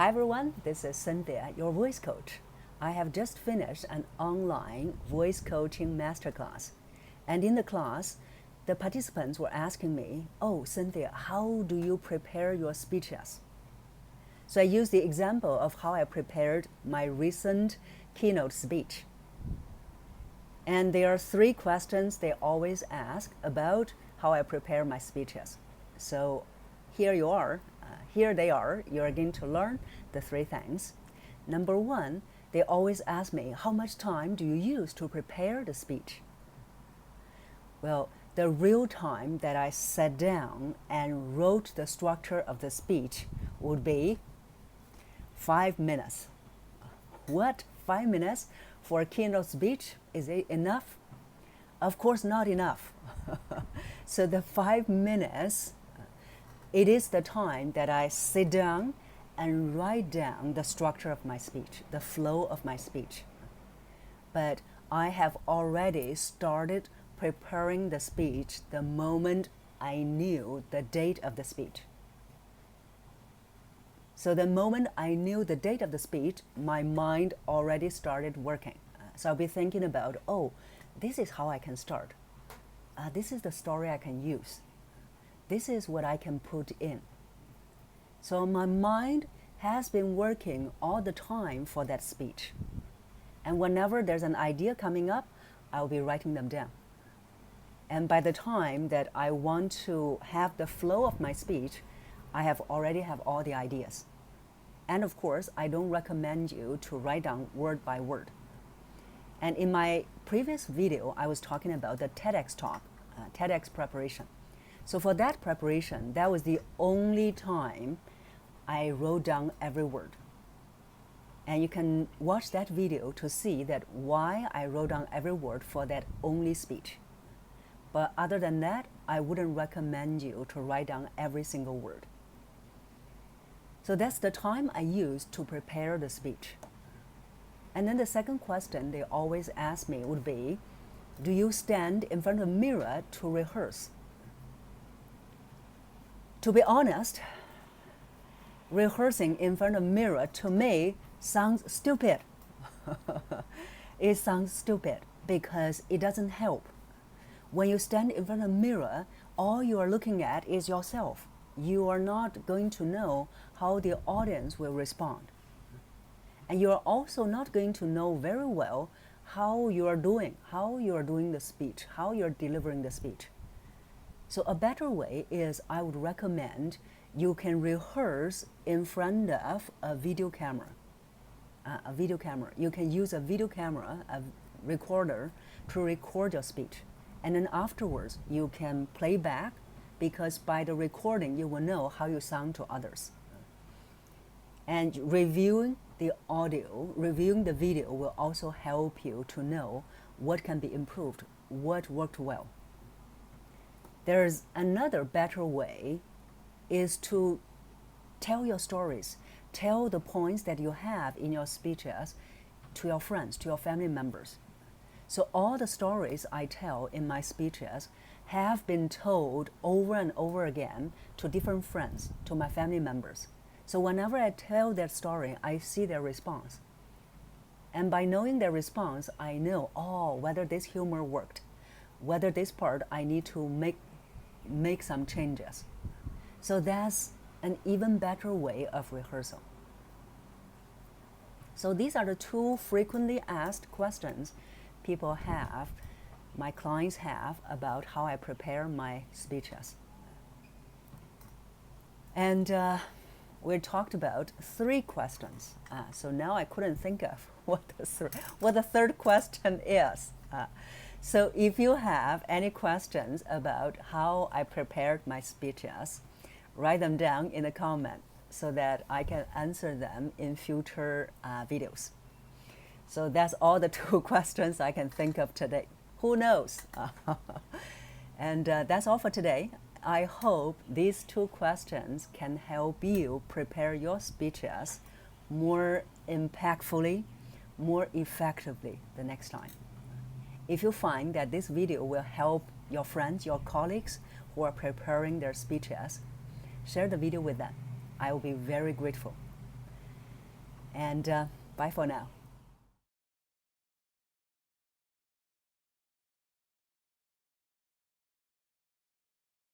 Hi everyone, this is Cynthia, your voice coach. I have just finished an online voice coaching masterclass. And in the class, the participants were asking me, "Oh, Cynthia, how do you prepare your speeches?" So I used the example of how I prepared my recent keynote speech. And there are 3 questions they always ask about how I prepare my speeches. So here you are. Here they are. You're going to learn the 3 things. Number 1, they always ask me, how much time do you use to prepare the speech? Well, the real time that I sat down and wrote the structure of the speech would be 5 minutes. What? 5 minutes for a keynote speech? Is it enough? Of course not enough. So the 5 minutes, it is the time that I sit down and write down the structure of my speech, the flow of my speech. But I have already started preparing the speech the moment I knew the date of the speech. So the moment I knew the date of the speech, my mind already started working. So I'll be thinking about, oh, this is how I can start. This is the story I can use. This is what I can put in. So my mind has been working all the time for that speech. And whenever there's an idea coming up, I'll be writing them down. And by the time that I want to have the flow of my speech, I already have all the ideas. And of course, I don't recommend you to write down word by word. And in my previous video, I was talking about the TEDx talk, TEDx preparation. So for that preparation, that was the only time I wrote down every word. And you can watch that video to see that why I wrote down every word for that only speech. But other than that, I wouldn't recommend you to write down every single word. So that's the time I used to prepare the speech. And then the second question they always ask me would be, do you stand in front of a mirror to rehearse? To be honest, rehearsing in front of a mirror to me sounds stupid. It sounds stupid because it doesn't help. When you stand in front of a mirror, all you are looking at is yourself. You are not going to know how the audience will respond. And you are also not going to know very well how you are doing the speech, how you're delivering the speech. So a better way is I would recommend you can rehearse in front of a video camera. You can use a video camera, a recorder, to record your speech. And then afterwards, you can play back because by the recording, you will know how you sound to others. And reviewing the audio, reviewing the video will also help you to know what can be improved, what worked well. There's another better way is to tell your stories, tell the points that you have in your speeches to your friends, to your family members. So all the stories I tell in my speeches have been told over and over again to different friends, to my family members. So whenever I tell that story, I see their response. And by knowing their response, I know, whether this humor worked, whether this part I need to make some changes. So that's an even better way of rehearsal. So these are the 2 frequently asked questions people have, my clients have, about how I prepare my speeches. And we talked about 3 questions. So now I couldn't think of what the third question is. So if you have any questions about how I prepared my speeches, write them down in the comment so that I can answer them in future videos. So that's all the 2 questions I can think of today. Who knows? And that's all for today. I hope these 2 questions can help you prepare your speeches more impactfully, more effectively the next time. If you find that this video will help your friends, your colleagues who are preparing their speeches, share the video with them. I will be very grateful. And bye for now.